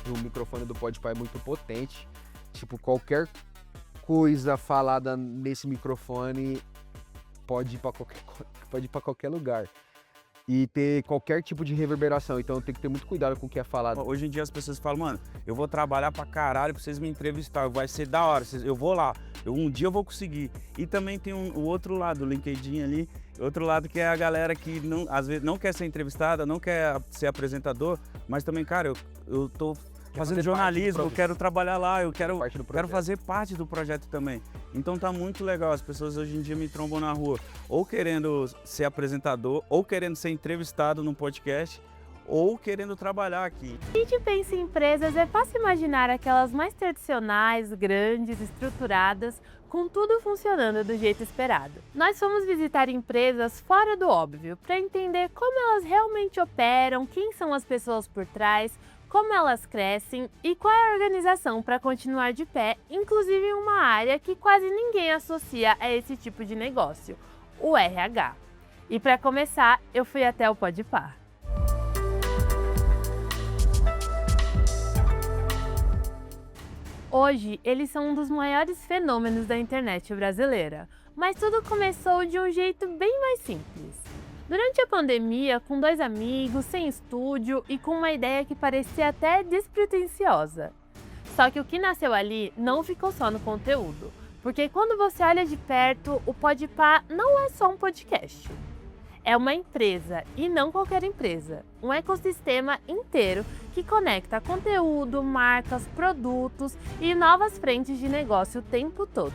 O microfone do Podpah é muito potente. Tipo, qualquer coisa falada nesse microfone pode ir pra qualquer lugar. E ter qualquer tipo de reverberação. Então tem que ter muito cuidado com o que é falado. Hoje em dia as pessoas falam, mano, eu vou trabalhar pra caralho pra vocês me entrevistar, vai ser da hora, eu vou lá, um dia eu vou conseguir. E também tem o outro lado, o LinkedIn ali, outro lado que é a galera que não, às vezes não quer ser entrevistada, não quer ser apresentador, mas também, cara, eu tô fazendo jornalismo, eu quero trabalhar lá, eu quero fazer parte do projeto também. Então tá muito legal, as pessoas hoje em dia me trombam na rua, ou querendo ser apresentador, ou querendo ser entrevistado num podcast, ou querendo trabalhar aqui. Quando a gente pensa em empresas, é fácil imaginar aquelas mais tradicionais, grandes, estruturadas, com tudo funcionando do jeito esperado. Nós fomos visitar empresas fora do óbvio, para entender como elas realmente operam, quem são as pessoas por trás, como elas crescem e qual é a organização para continuar de pé, inclusive em uma área que quase ninguém associa a esse tipo de negócio, o RH. E para começar, eu fui até o Podpah. Hoje, eles são um dos maiores fenômenos da internet brasileira, mas tudo começou de um jeito bem mais simples. Durante a pandemia, com 2 amigos, sem estúdio e com uma ideia que parecia até despretensiosa. Só que o que nasceu ali não ficou só no conteúdo, porque quando você olha de perto, o Podpah não é só um podcast. É uma empresa, e não qualquer empresa, um ecossistema inteiro que conecta conteúdo, marcas, produtos e novas frentes de negócio o tempo todo.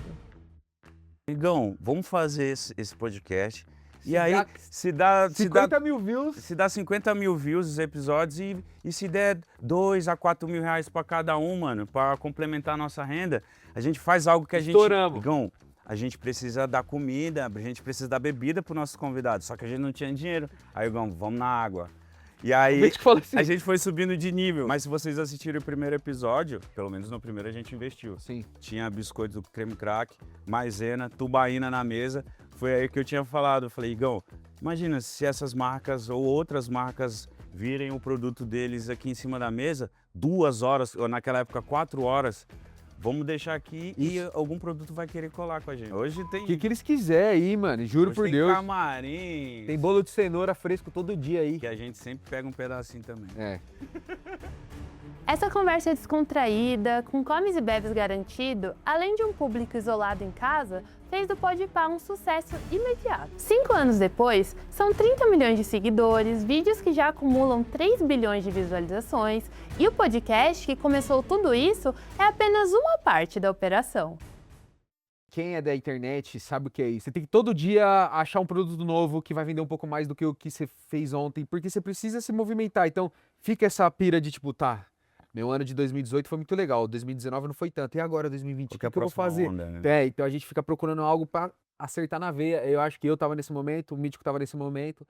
Igão, vamos fazer esse podcast. Se E aí, dá se dá 50 mil views. Se dá 50 mil views os episódios e se der 2 a 4 mil reais pra cada um, mano, pra complementar a nossa renda, a gente faz algo que a gente... Estouramos. Igão, a gente precisa dar comida, a gente precisa dar bebida pros nossos convidados, só que a gente não tinha dinheiro. Aí, Igão, vamos na água. E aí, a gente foi subindo de nível. Mas se vocês assistirem o primeiro episódio, pelo menos no primeiro a gente investiu. Sim. Tinha biscoito do creme crack, maisena, tubaína na mesa. Foi aí que eu tinha falado. Eu falei, Igão, imagina se essas marcas ou outras marcas virem o produto deles aqui em cima da mesa, 2 horas, ou naquela época 4 horas, vamos deixar aqui e algum produto vai querer colar com a gente. Hoje tem... O que eles quiserem aí, mano, juro por Deus. Tem camarim. Tem bolo de cenoura fresco todo dia aí. Que a gente sempre pega um pedacinho também. É. Essa conversa descontraída, com comes e bebes garantido, além de um público isolado em casa, fez do Podpah um sucesso imediato. 5 anos depois, são 30 milhões de seguidores, vídeos que já acumulam 3 bilhões de visualizações, e o podcast, que começou tudo isso, é apenas uma parte da operação. Quem é da internet sabe o que é isso. Você tem que todo dia achar um produto novo que vai vender um pouco mais do que o que você fez ontem, porque você precisa se movimentar. Então fica essa pira de tipo, tá, meu ano de 2018 foi muito legal, 2019 não foi tanto, e agora 2020, o que eu vou fazer? Onda, né? Então a gente fica procurando algo pra acertar na veia. Eu acho que eu tava nesse momento, o Mítico tava nesse momento,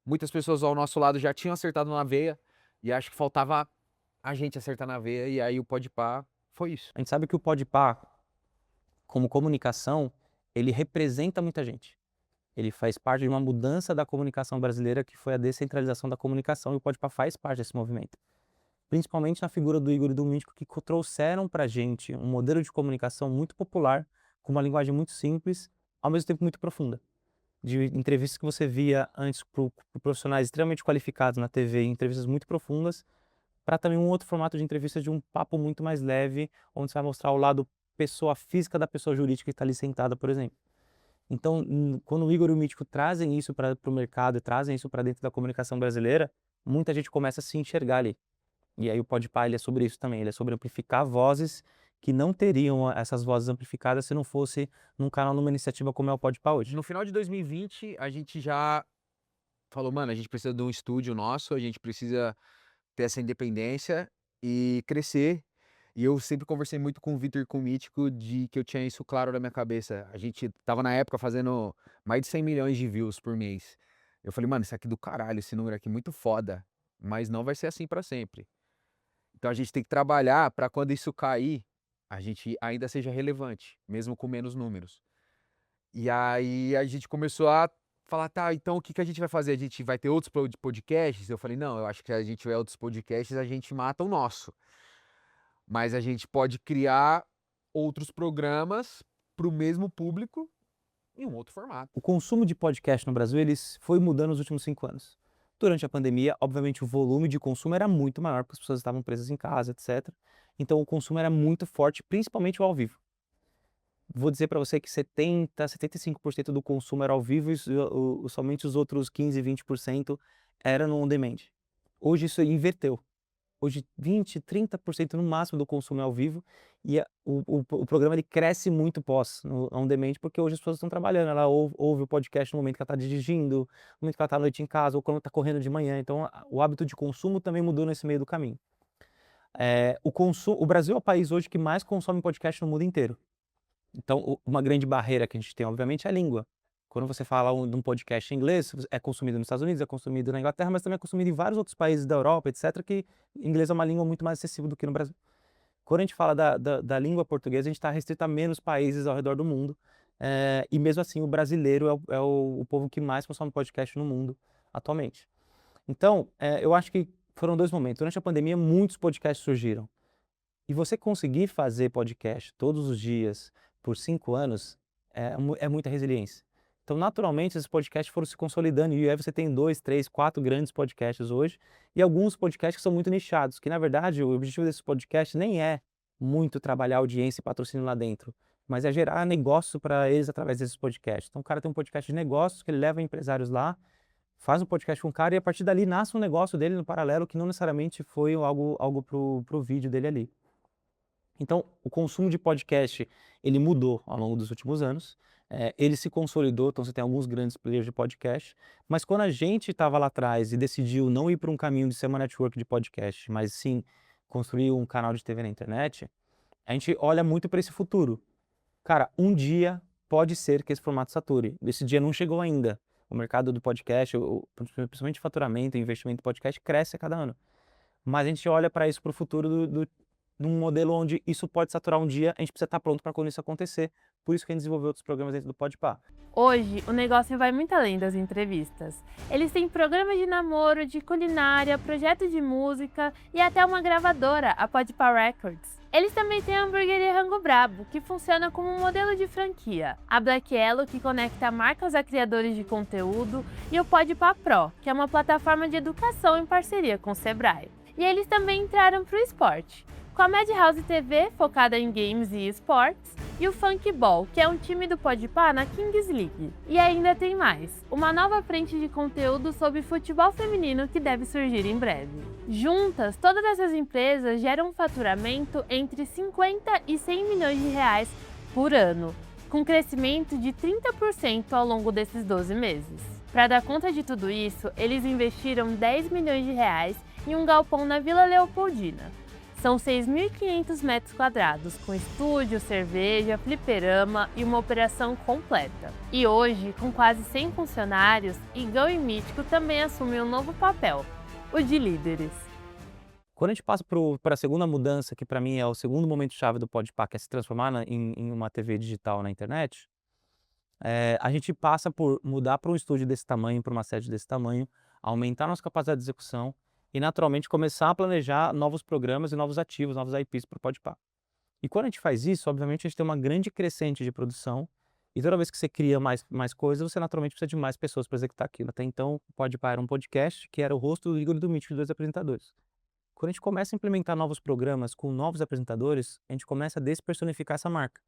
muitas pessoas ao nosso lado já tinham acertado na veia, e acho que faltava a gente acertar na veia, e aí o Podpah foi isso. A gente sabe que o Podpah, como comunicação, ele representa muita gente. Ele faz parte de uma mudança da comunicação brasileira, que foi a descentralização da comunicação, e o Podpah faz parte desse movimento. Principalmente na figura do Igor e do Mítico, que trouxeram pra gente um modelo de comunicação muito popular, com uma linguagem muito simples, ao mesmo tempo muito profunda. De entrevistas que você via antes por profissionais extremamente qualificados na TV, entrevistas muito profundas, para também um outro formato de entrevista de um papo muito mais leve, onde você vai mostrar o lado pessoa física da pessoa jurídica que está ali sentada, por exemplo. Então, quando o Igor e o Mítico trazem isso para o mercado e trazem isso para dentro da comunicação brasileira, muita gente começa a se enxergar ali. E aí o Podpah, ele é sobre isso também, ele é sobre amplificar vozes que não teriam essas vozes amplificadas se não fosse num canal, numa iniciativa como é o Podpah hoje. No final de 2020, a gente já falou, mano, a gente precisa de um estúdio nosso, a gente precisa ter essa independência e crescer. E eu sempre conversei muito com o Vitor e com o Mítico de que eu tinha isso claro na minha cabeça. A gente tava na época fazendo mais de 100 milhões de views por mês. Eu falei, mano, isso aqui do caralho, esse número aqui é muito foda, mas não vai ser assim pra sempre. Então a gente tem que trabalhar para quando isso cair, a gente ainda seja relevante, mesmo com menos números. E aí a gente começou a falar, tá, então o que a gente vai fazer? A gente vai ter outros podcasts? Eu falei, não, eu acho que se a gente tiver outros podcasts, a gente mata o nosso. mas a gente pode criar outros programas para o mesmo público em um outro formato. O consumo de podcast no Brasil foi mudando nos últimos 5 anos. Durante a pandemia, obviamente, o volume de consumo era muito maior, porque as pessoas estavam presas em casa, etc. Então, o consumo era muito forte, principalmente o ao vivo. Vou dizer para você que 75% do consumo era ao vivo e somente os outros 15, 20% era no on demand. Hoje isso inverteu. Hoje 20, 30% no máximo do consumo é ao vivo e o programa ele cresce muito no on demand, porque hoje as pessoas estão trabalhando, ela ouve o podcast no momento que ela está dirigindo, no momento que ela está à noite em casa ou quando está correndo de manhã. Então o hábito de consumo também mudou nesse meio do caminho. O Brasil é o país hoje que mais consome podcast no mundo inteiro. Então uma grande barreira que a gente tem, obviamente, é a língua. Quando você fala de um podcast em inglês, é consumido nos Estados Unidos, é consumido na Inglaterra, mas também é consumido em vários outros países da Europa, etc., que inglês é uma língua muito mais acessível do que no Brasil. Quando a gente fala da língua portuguesa, a gente está restrito a menos países ao redor do mundo, e mesmo assim o brasileiro é o povo que mais consome podcast no mundo atualmente. Então, eu acho que foram 2 momentos. Durante a pandemia, muitos podcasts surgiram. E você conseguir fazer podcast todos os dias por 5 anos é muita resiliência. Então, naturalmente, esses podcasts foram se consolidando e aí você tem 2, 3, 4 grandes podcasts hoje e alguns podcasts que são muito nichados, que na verdade o objetivo desses podcasts nem é muito trabalhar audiência e patrocínio lá dentro, mas é gerar negócio para eles através desses podcasts. Então, o cara tem um podcast de negócios que ele leva empresários lá, faz um podcast com o cara e a partir dali nasce um negócio dele no paralelo que não necessariamente foi algo pro vídeo dele ali. Então, o consumo de podcast, ele mudou ao longo dos últimos anos, ele se consolidou, então você tem alguns grandes players de podcast, mas quando a gente estava lá atrás e decidiu não ir para um caminho de ser uma network de podcast, mas sim construir um canal de TV na internet, a gente olha muito para esse futuro. Cara, um dia pode ser que esse formato sature, esse dia não chegou ainda. O mercado do podcast, principalmente faturamento e investimento em podcast, cresce a cada ano. Mas a gente olha para isso para o futuro num modelo onde isso pode saturar um dia, a gente precisa estar pronto para quando isso acontecer. Por isso que a gente desenvolveu outros programas dentro do Podpah. Hoje, o negócio vai muito além das entrevistas. Eles têm programas de namoro, de culinária, projeto de música e até uma gravadora, a Podpah Records. Eles também têm a hamburgueria Rango Brabo, que funciona como um modelo de franquia, a Black Yellow, que conecta marcas a criadores de conteúdo, e o Podpah Pro, que é uma plataforma de educação em parceria com o Sebrae. E eles também entraram para o esporte, com a Madhouse TV, focada em games e esportes, e o Funk Ball, que é um time do Podpah na Kings League. E ainda tem mais, uma nova frente de conteúdo sobre futebol feminino que deve surgir em breve. Juntas, todas essas empresas geram um faturamento entre 50 e 100 milhões de reais por ano, com crescimento de 30% ao longo desses 12 meses. Para dar conta de tudo isso, eles investiram 10 milhões de reais em um galpão na Vila Leopoldina. São 6.500 metros quadrados, com estúdio, cerveja, fliperama e uma operação completa. E hoje, com quase 100 funcionários, Igão e Mítico também assumem um novo papel, o de líderes. Quando a gente passa para a segunda mudança, que para mim é o segundo momento-chave do Podpah, que é se transformar em uma TV digital na internet, a gente passa por mudar para um estúdio desse tamanho, para uma sede desse tamanho, aumentar nossa capacidade de execução, e naturalmente começar a planejar novos programas e novos ativos, novos IPs para o Podpah. E quando a gente faz isso, obviamente a gente tem uma grande crescente de produção e toda vez que você cria mais coisas, você naturalmente precisa de mais pessoas para executar aquilo. Até então, o Podpah era um podcast que era o rosto do Igor e do Mítico, 2 apresentadores. Quando a gente começa a implementar novos programas com novos apresentadores, a gente começa a despersonificar essa marca.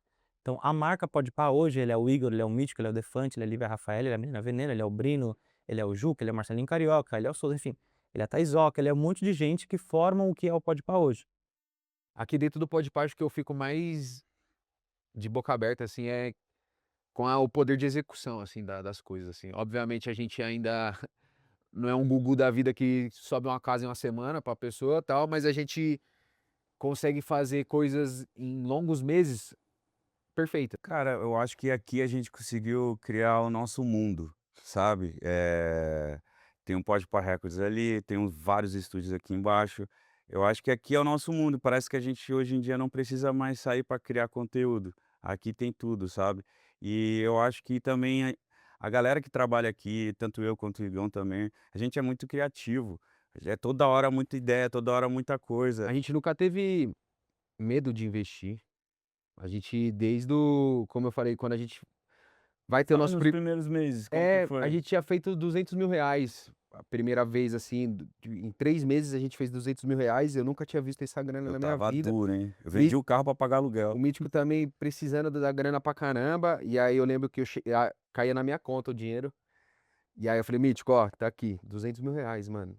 Então, a marca Podpah hoje, ele é o Igor, ele é o Mítico, ele é o Defante, ele é a Lívia Rafael, ele é a Menina Veneno, ele é o Brino, ele é o Juca, ele é o Marcelinho Carioca, ele é o Souza, enfim. Ele é a Taizoca, ele é um monte de gente que formam o que é o Podpah hoje. Aqui dentro do Podpah, acho que eu fico mais de boca aberta, assim, com o poder de execução, assim, das coisas, assim. Obviamente, a gente ainda não é um Gugu da vida que sobe uma casa em uma semana pra pessoa e tal, mas a gente consegue fazer coisas em longos meses perfeitas. Cara, eu acho que aqui a gente conseguiu criar o nosso mundo, sabe? Tem um Podpah Records ali, tem vários estúdios aqui embaixo. Eu acho que aqui é o nosso mundo. Parece que a gente hoje em dia não precisa mais sair para criar conteúdo. Aqui tem tudo, sabe? E eu acho que também a galera que trabalha aqui, tanto eu quanto o Igão também, a gente é muito criativo. É toda hora muita ideia, toda hora muita coisa. A gente nunca teve medo de investir. A gente, como eu falei, quando a gente vai ter o Fala nosso... nos primeiros meses, como que a foi? gente tinha feito R$ 200.000. A primeira vez, assim, em 3 meses a gente fez R$ 200.000. Eu nunca tinha visto essa grana Eu na minha tava vida. duro, hein? Eu vendi o carro pra pagar aluguel. O Mítico também precisando da grana pra caramba. E aí eu lembro que caía na minha conta o dinheiro. E aí eu falei, Mítico, ó, tá aqui, R$ 200.000, mano.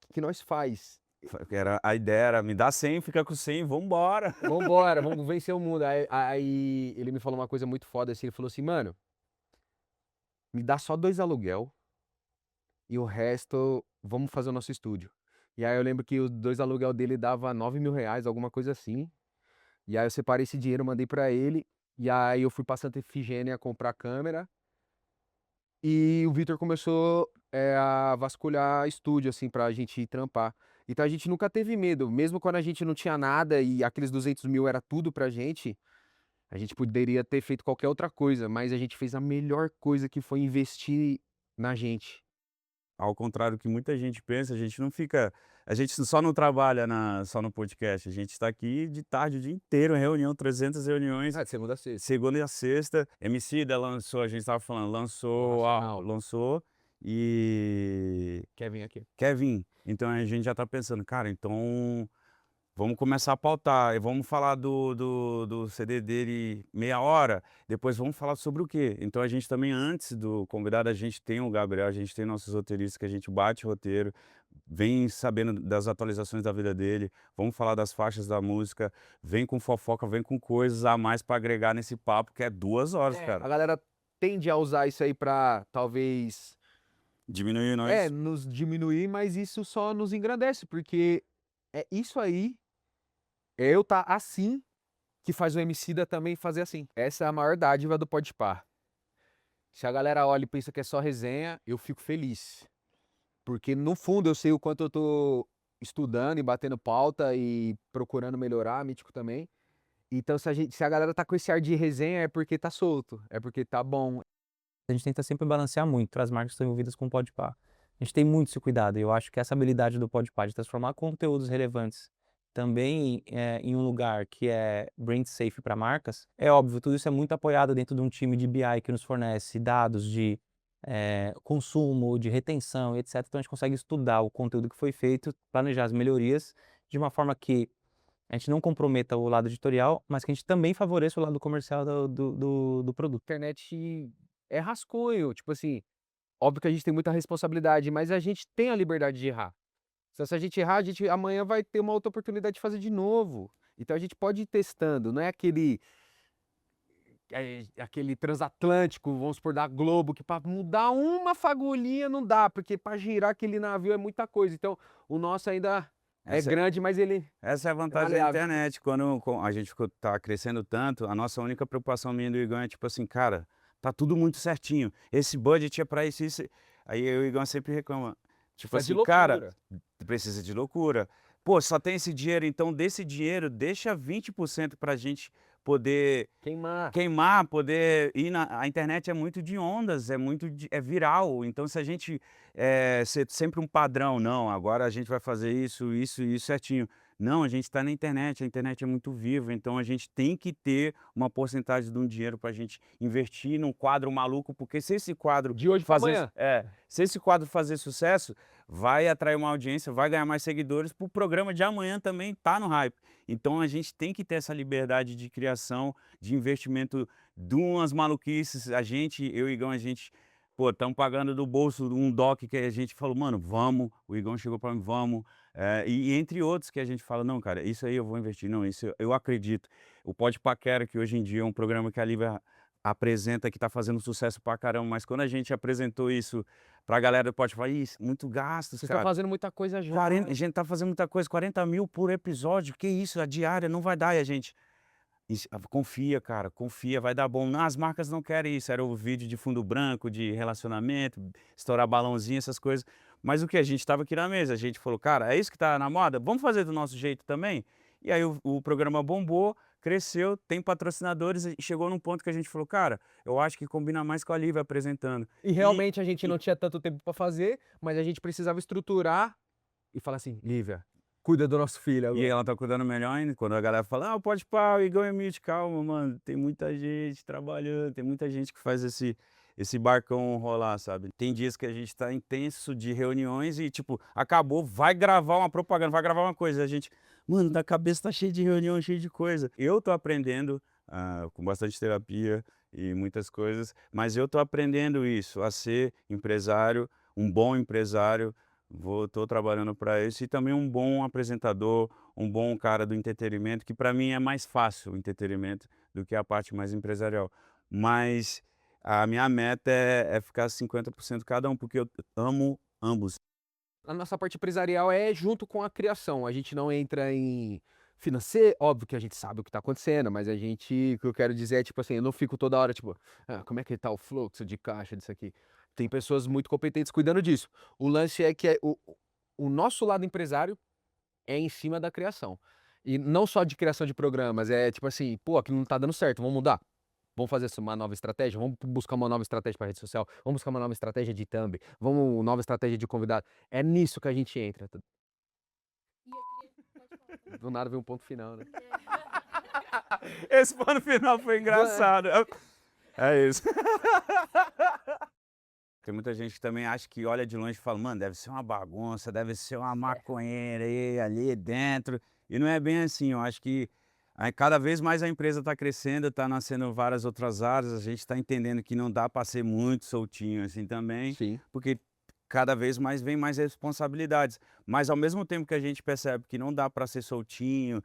O que nós faz? A ideia era, me dá 100, fica com 100, vambora. Vambora, vamos vencer o mundo. Aí ele me falou uma coisa muito foda assim, ele falou assim, mano, me dá só 2 aluguel e o resto vamos fazer o nosso estúdio. E aí eu lembro que os 2 aluguel dele dava R$ 9.000, alguma coisa assim. E aí eu separei esse dinheiro, mandei pra ele. E aí eu fui pra Santa Efigênia comprar câmera. E o Vitor começou a vasculhar estúdio, assim, pra gente ir trampar. Então a gente nunca teve medo, mesmo quando a gente não tinha nada e aqueles 200.000 era tudo pra gente, a gente poderia ter feito qualquer outra coisa, mas a gente fez a melhor coisa, que foi investir na gente. Ao contrário do que muita gente pensa, a gente não fica. A gente só não trabalha só no podcast. A gente está aqui de tarde o dia inteiro, reunião, 300 reuniões, De segunda a sexta. segunda e a sexta. Emicida lançou, a gente estava falando, Nacional. lançou e Quer vir aqui? Kevin. Então a gente já está pensando, cara, então vamos começar a pautar, e vamos falar do CD dele meia hora, depois vamos falar sobre o quê? Então a gente também, antes do convidado, a gente tem o Gabriel, a gente tem nossos roteiristas, que a gente bate roteiro, vem sabendo das atualizações da vida dele, vamos falar das faixas da música, vem com fofoca, vem com coisas a mais para agregar nesse papo, que é 2 horas, A cara. galera tende a usar isso aí pra, talvez, Diminuir nós. nos diminuir, mas isso só nos engrandece, porque é isso aí, eu tá assim, que faz o Emicida também fazer assim. Essa é a maior dádiva do Podpah. Se a galera olha e pensa que é só resenha, eu fico feliz. Porque no fundo eu sei o quanto eu tô estudando e batendo pauta e procurando melhorar, Mítico também. Então se a galera tá com esse ar de resenha, é porque tá solto, é porque tá bom. A gente tenta sempre balancear muito para as marcas que estão envolvidas com o Podpah. A gente tem muito esse cuidado e eu acho que essa habilidade do Podpah de transformar conteúdos relevantes também em um lugar que é brand safe para marcas, é óbvio, tudo isso é muito apoiado dentro de um time de BI que nos fornece dados de consumo, de retenção, etc. Então a gente consegue estudar o conteúdo que foi feito, planejar as melhorias de uma forma que a gente não comprometa o lado editorial, mas que a gente também favoreça o lado comercial do produto. A internet é rascunho, tipo assim, óbvio que a gente tem muita responsabilidade, mas a gente tem a liberdade de errar. Então, se a gente errar, a gente amanhã vai ter uma outra oportunidade de fazer de novo. Então a gente pode ir testando, não é aquele transatlântico, vamos supor, da Globo, que para mudar uma fagulhinha não dá, porque para girar aquele navio é muita coisa. Então o nosso ainda é grande, mas ele... Essa é a vantagem da maleável. internet. Quando a gente tá crescendo tanto, a nossa única preocupação minha e do Igão é tipo assim, cara, tá tudo muito certinho. Esse budget é pra isso, isso. Aí o Igão sempre reclama. Tipo Faz de assim, cara, loucura. precisa de loucura. Pô, só tem esse dinheiro, então desse dinheiro, deixa 20% pra gente poder queimar, poder ir a internet é muito de ondas, é viral. Então se a gente ser sempre um padrão, não, agora a gente vai fazer isso, isso e isso certinho. Não, a gente está na internet, a internet é muito viva, então a gente tem que ter uma porcentagem de um dinheiro para a gente investir num quadro maluco, porque se esse quadro De hoje pra amanhã. se esse quadro fazer sucesso, vai atrair uma audiência, vai ganhar mais seguidores, para o programa de amanhã também tá no hype. Então a gente tem que ter essa liberdade de criação, de investimento de umas maluquices. Eu e Igão, a gente, pô, estamos pagando do bolso um doc que a gente falou, mano, vamos. O Igão chegou para mim, vamos. E entre outros que a gente fala, não, cara, isso aí eu vou investir, não, isso eu acredito. O Podpah, que hoje em dia é um programa que a Lívia apresenta, que tá fazendo sucesso pra caramba, mas quando a gente apresentou isso pra galera do Podpah, isso, muito gasto, Vocês cara. estão fazendo muita coisa já. 40, a gente tá fazendo muita coisa, 40 mil por episódio, que isso, a diária não vai dar, e a gente... confia, cara, confia, vai dar bom. Não, as marcas não querem isso, era o vídeo de fundo branco, de relacionamento, estourar balãozinho, essas coisas. Mas o que? A gente estava aqui na mesa, a gente falou, cara, é isso que tá na moda? Vamos fazer do nosso jeito também? E aí o programa bombou, cresceu, tem patrocinadores e chegou num ponto que a gente falou, cara, eu acho que combina mais com a Lívia apresentando. E realmente a gente não tinha tanto tempo para fazer, mas a gente precisava estruturar e falar assim, Lívia, cuida do nosso filho agora. E ela tá cuidando melhor ainda. Quando a galera fala, ah, pode pá, o Igão é Mítico, calma, mano. Tem muita gente trabalhando, tem muita gente que faz esse barcão rolar, sabe? Tem dias que a gente tá intenso de reuniões e, tipo, acabou, vai gravar uma propaganda, vai gravar uma coisa. A gente, mano, da cabeça tá cheio de reunião, cheio de coisa. Eu tô aprendendo com bastante terapia e muitas coisas, mas eu tô aprendendo isso, a ser empresário, um bom empresário. Tô trabalhando para isso e também um bom apresentador, um bom cara do entretenimento, que para mim é mais fácil o entretenimento do que a parte mais empresarial. Mas a minha meta é ficar 50% cada um, porque eu amo ambos. A nossa parte empresarial é junto com a criação. A gente não entra em financeiro, óbvio que a gente sabe o que tá acontecendo, mas a gente, o que eu quero dizer é, tipo assim, eu não fico toda hora, tipo, como é que tá o fluxo de caixa disso aqui? Tem pessoas muito competentes cuidando disso. O lance é que o nosso lado empresário é em cima da criação. E não só de criação de programas, é tipo assim, pô, aquilo não tá dando certo, vamos mudar. Vamos fazer uma nova estratégia, vamos buscar uma nova estratégia para rede social, vamos buscar uma nova estratégia de thumb, vamos uma nova estratégia de convidado. É nisso que a gente entra. Do nada vem um ponto final, né? Esse ponto final foi engraçado. É isso. Tem muita gente que também acha que olha de longe e fala, mano, deve ser uma bagunça, deve ser uma maconheira aí, ali dentro. E não é bem assim, eu acho que cada vez mais a empresa está crescendo, está nascendo várias outras áreas, a gente está entendendo que não dá para ser muito soltinho assim também, Sim. porque cada vez mais vem mais responsabilidades. Mas ao mesmo tempo que a gente percebe que não dá para ser soltinho,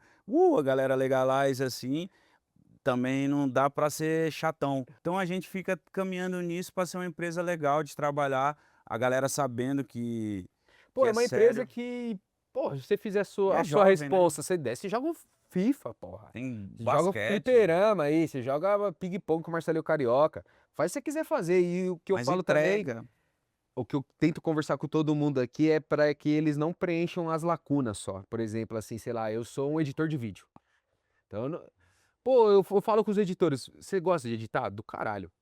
a galera legalize assim, também não dá para ser chatão. Então a gente fica caminhando nisso para ser uma empresa legal de trabalhar, a galera sabendo que Pô, é é uma empresa sério. que, pô, se você fizer a É sua jovem, né? responsa, você desce e joga um FIFA, porra. Tem Você joga basquete, fliperama aí, você joga ping-pong com o Marcelinho Carioca. Faz o que você quiser fazer. E o que eu mas falo também, entrega. o que eu tento conversar com todo mundo aqui é para que eles não preencham as lacunas só. Por exemplo, assim, sei lá, eu sou um editor de vídeo. Então, pô, eu falo com os editores, você gosta de editar? Do caralho.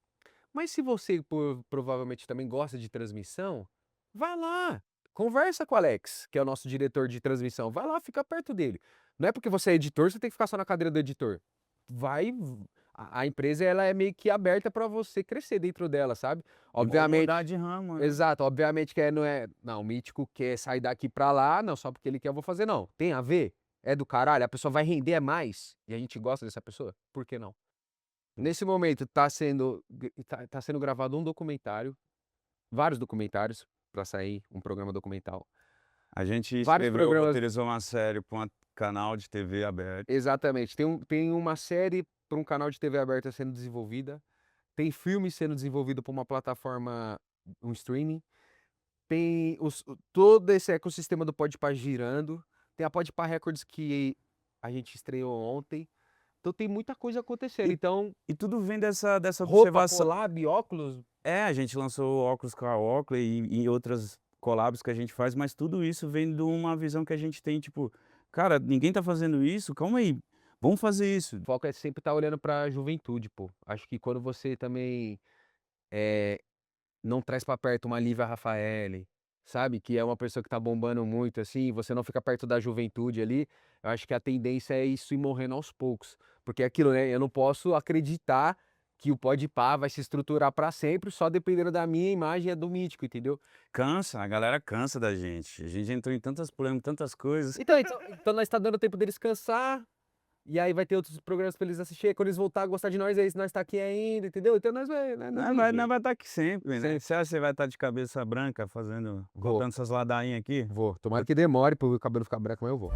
Mas se você provavelmente também gosta de transmissão, vai lá, conversa com o Alex, que é o nosso diretor de transmissão. Vai lá, fica perto dele. Não é porque você é editor, você tem que ficar só na cadeira do editor. Vai, a empresa ela é meio que aberta para você crescer dentro dela, sabe? Obviamente, Mudar de ramo, né? exato, obviamente que não, o Mítico quer sair daqui para lá, não só porque ele quer eu vou fazer não. Tem a ver? É do caralho, a pessoa vai render mais e a gente gosta dessa pessoa? Por que não? Nesse momento tá sendo gravado um documentário, vários documentários para sair, um programa documental. A gente Vários escreveu, programas. roteirizou uma série para um canal de TV aberto. Exatamente. Tem uma série para um canal de TV aberta sendo desenvolvida. Tem filme sendo desenvolvido para uma plataforma, um streaming. Tem todo esse ecossistema do Podpah girando. Tem a Podpah Records que a gente estreou ontem. Então tem muita coisa acontecendo. Então, E tudo vem dessa roupa, observação. collab, óculos. A gente lançou óculos com a Oakley e outras collabs que a gente faz, mas tudo isso vem de uma visão que a gente tem, tipo, cara, ninguém tá fazendo isso, calma aí, vamos fazer isso. O foco é sempre estar olhando para a juventude, pô. Acho que quando você também não traz para perto uma Lívia Rafaele, sabe? Que é uma pessoa que tá bombando muito, assim, você não fica perto da juventude ali, eu acho que a tendência é isso ir morrendo aos poucos. Porque é aquilo, né? Eu não posso acreditar que o Podpah vai se estruturar para sempre só dependendo da minha imagem e do Mítico, entendeu? Cansa, a galera cansa da gente. A gente entrou em tantas polêmicas, tantas coisas. Então nós tá dando tempo deles cansar. E aí vai ter outros programas pra eles assistirem. Quando eles voltar a gostar de nós, aí nós tá aqui ainda, entendeu? Então nós vai. Não vai estar aqui sempre, né? Sempre. Você acha que você vai estar de cabeça branca, Vou. botando essas ladainhas aqui? Vou. Tomara que demore pro cabelo ficar branco, mas eu vou.